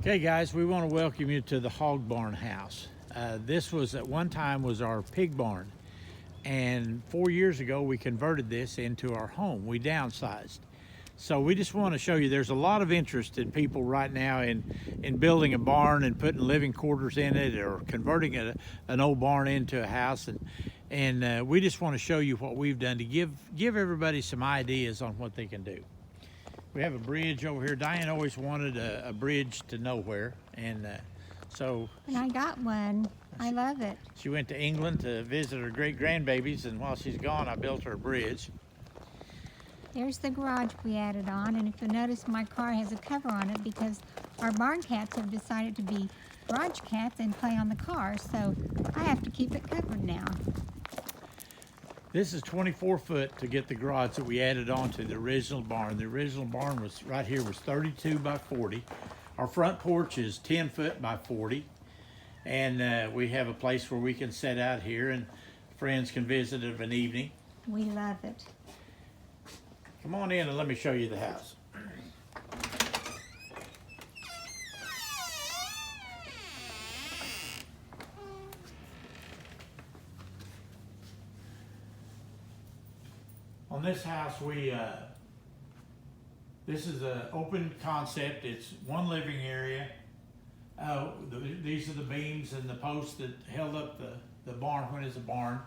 Okay, guys, we want to welcome you to the hog barn house. This was at one time was our pig barn, and 4 years ago we converted this into our home. We downsized. So we just want to show you there's a lot of interest in people right now in building a barn and putting living quarters in it, or converting an old barn into a house, and we just want to show you what we've done to give everybody some ideas on what they can do. We have a bridge over here. Diane always wanted a bridge to nowhere, and so And I got one. I love it. she went to England to visit her great-grandbabies, and while she's gone, I built her a bridge. There's the garage we added on, and if you'll notice, my car has a cover on it because our barn cats have decided to be garage cats and play on the car, so I have to keep it covered now. This is 24 foot to get the garage that we added on to the original barn. The original barn was right here was 32 by 40. Our front porch is 10 foot by 40. And we have a place where we can sit out here and friends can visit of an evening. We love it. Come on in and let me show you the house. On this house, this is an open concept. It's one living area. These are the beams and the posts that held up the barn when it's a barn.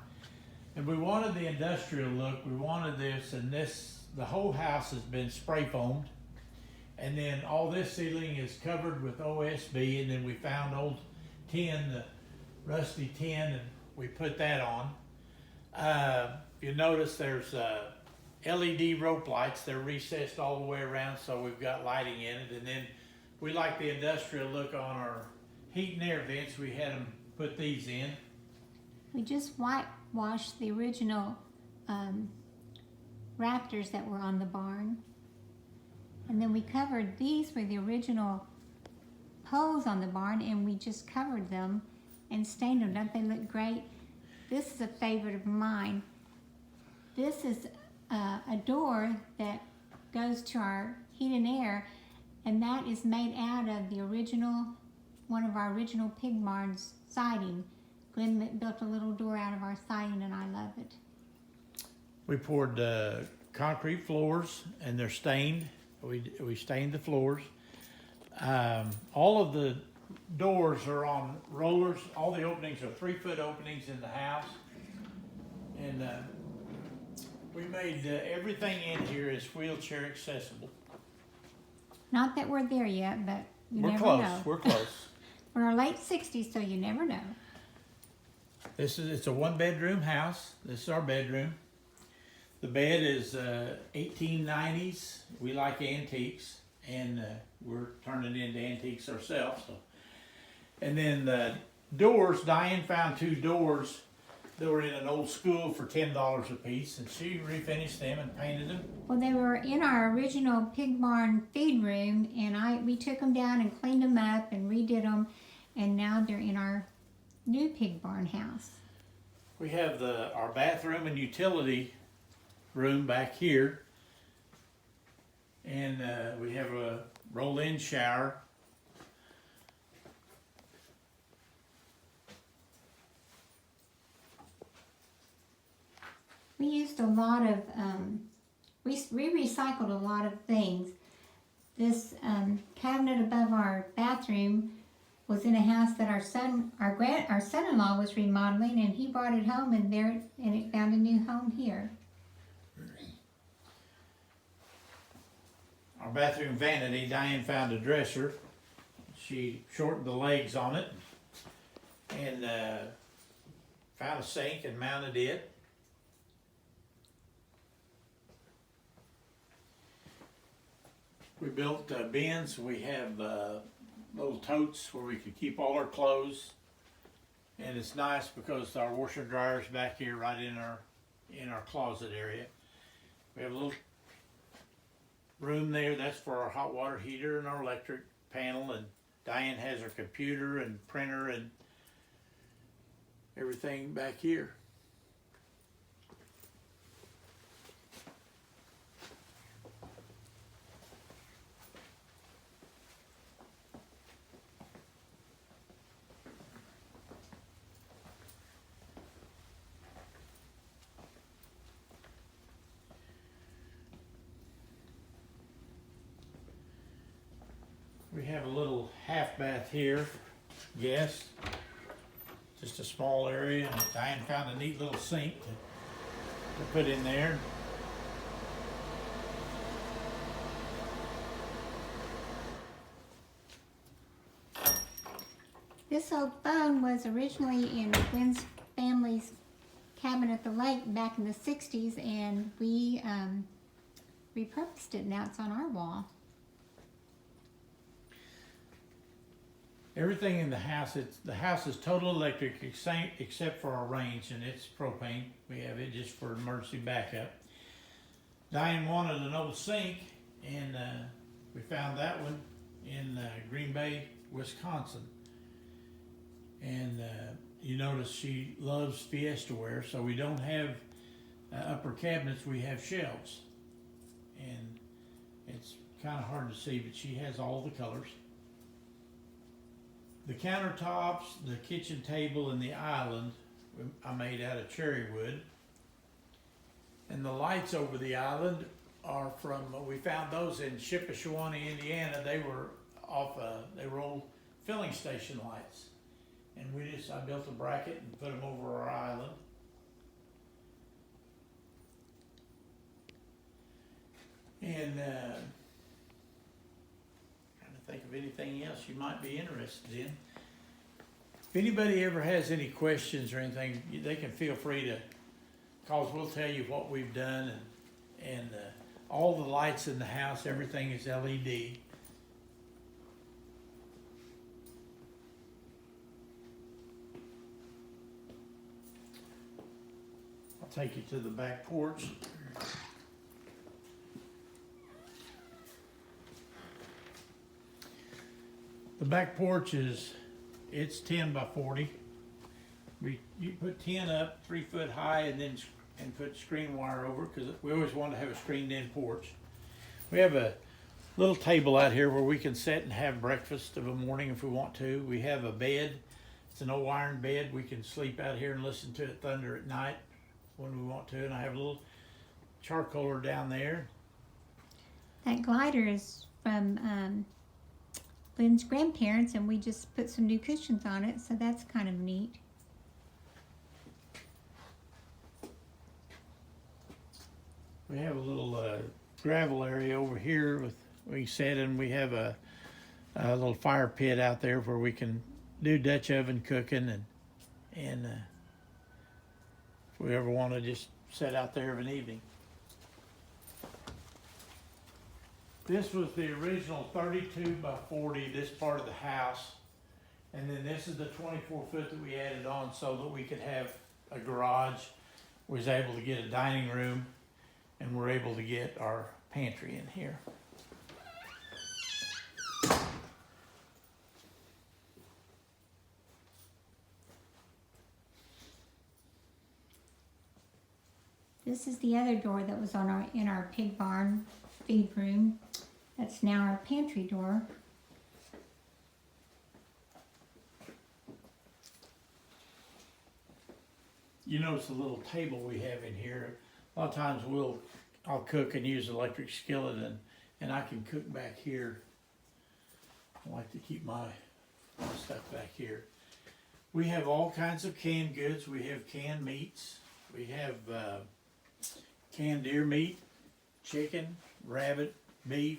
And we wanted the industrial look. We wanted this, and the whole house has been spray foamed. And then all this ceiling is covered with OSB, and then we found old tin, the rusty tin, and we put that on. You notice there's LED rope lights. They're recessed all the way around, so we've got lighting in it. And then we like the industrial look on our heat and air vents. We had them put these in. We just whitewashed the original rafters that were on the barn. And then we covered, these were the original poles on the barn, and we just covered them and stained them. Don't they look great? This is a favorite of mine. This is a door that goes to our heat and air, and that is made out of the original, one of our original pig barns siding. Glenn built a little door out of our siding, and I love it. We poured concrete floors, and they're stained. We stained the floors. All of the doors are on rollers. All the openings are 3-foot openings in the house. And we made everything in here is wheelchair accessible. Not that we're there yet, but you We're never close. know. We're close. We're in our late 60s, so you never know. It's a 1-bedroom house. This is our bedroom. The bed is 1890s. We like antiques, and we're turning into antiques ourselves. So. And then the doors, Diane found 2 doors that were in an old school for $10 a piece, and she refinished them and painted them. Well, they were in our original pig barn feed room, and we took them down and cleaned them up and redid them, and now they're in our new pig barn house. We have our bathroom and utility room back here, and we have a roll-in shower. We used a lot of, we recycled a lot of things. This cabinet above our bathroom was in a house that our son-in-law was remodeling, and he brought it home, and it found a new home here. Our bathroom vanity, Diane found a dresser. She shortened the legs on it and found a sink and mounted it. We built bins. We have little totes where we could keep all our clothes, and it's nice because our washer and dryer is back here right in our closet area. We have a little room there. That's for our hot water heater and our electric panel, and Diane has her computer and printer and everything back here. We have a little half bath here for guests. Just a small area, and Diane found a neat little sink to put in there. This old phone was originally in Gwen's family's cabin at the lake back in the 60s, and we repurposed it. Now it's on our wall. Everything in the house, the house is total electric except for our range, and it's propane. We have it just for emergency backup. Diane wanted an old sink, and we found that one in Green Bay, Wisconsin. And you notice she loves Fiesta ware, so we don't have upper cabinets, we have shelves. And it's kind of hard to see, but she has all the colors. The countertops, the kitchen table, and the island I made out of cherry wood. And the lights over the island are from, we found those in Shippashawanee, Indiana. They were they were old filling station lights. And I built a bracket and put them over our island. And trying to think of anything else you might be interested in. If anybody ever has any questions or anything, they can feel free to call us. We'll tell you what we've done, and all the lights in the house, everything is LED. I'll take you to the back porch. The back porch it's 10 by 40. You put 10 up 3 foot high, and put screen wire over, because we always want to have a screened in porch. We have a little table out here where we can sit and have breakfast of a morning if we want to. We have a bed. It's an old iron bed. We can sleep out here and listen to it thunder at night when we want to. And I have a little charcoaler down there. That glider is from Lynn's grandparents, and we just put some new cushions on it, so that's kind of neat. We have a little gravel area over here we sit, and we have a little fire pit out there where we can do Dutch oven cooking, and if we ever want to just sit out there of an evening. This was the original 32 by 40, this part of the house. And then this is the 24 foot that we added on so that we could have a garage. We was able to get a dining room, and we're able to get our pantry in here. This is the other door that was in our pig barn feed room. That's now our pantry door. You notice the little table we have in here. A lot of times I'll cook and use an electric skillet, and I can cook back here. I like to keep my stuff back here. We have all kinds of canned goods. We have canned meats. We have canned deer meat, chicken, rabbit, beef.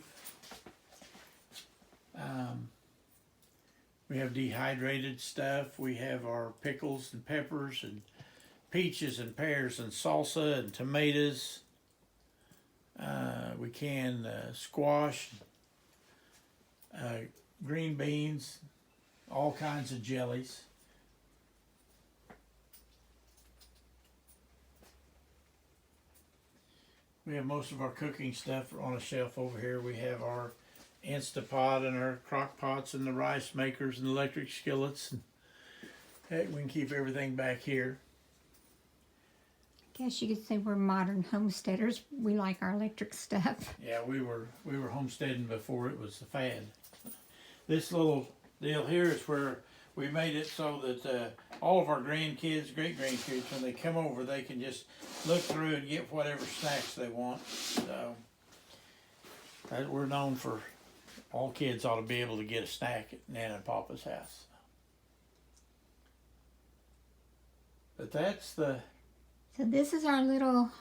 We have dehydrated stuff. We have our pickles and peppers and peaches and pears and salsa and tomatoes. We can squash, green beans, all kinds of jellies. We have most of our cooking stuff on a shelf over here. We have our Instapot and our crock pots and the rice makers and electric skillets. Heck, we can keep everything back here. Guess you could say we're modern homesteaders. We like our electric stuff. Yeah, we were homesteading before it was the fad. This little deal here is where we made it so that all of our grandkids, great-grandkids, when they come over, they can just look through and get whatever snacks they want. So we're known for all kids ought to be able to get a snack at Nana and Papa's house. But that's the, So this is our little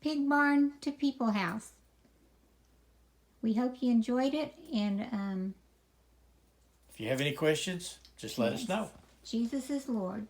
pig barn to people house. We hope you enjoyed it, and if you have any questions, just let us Yes. know. Jesus is Lord.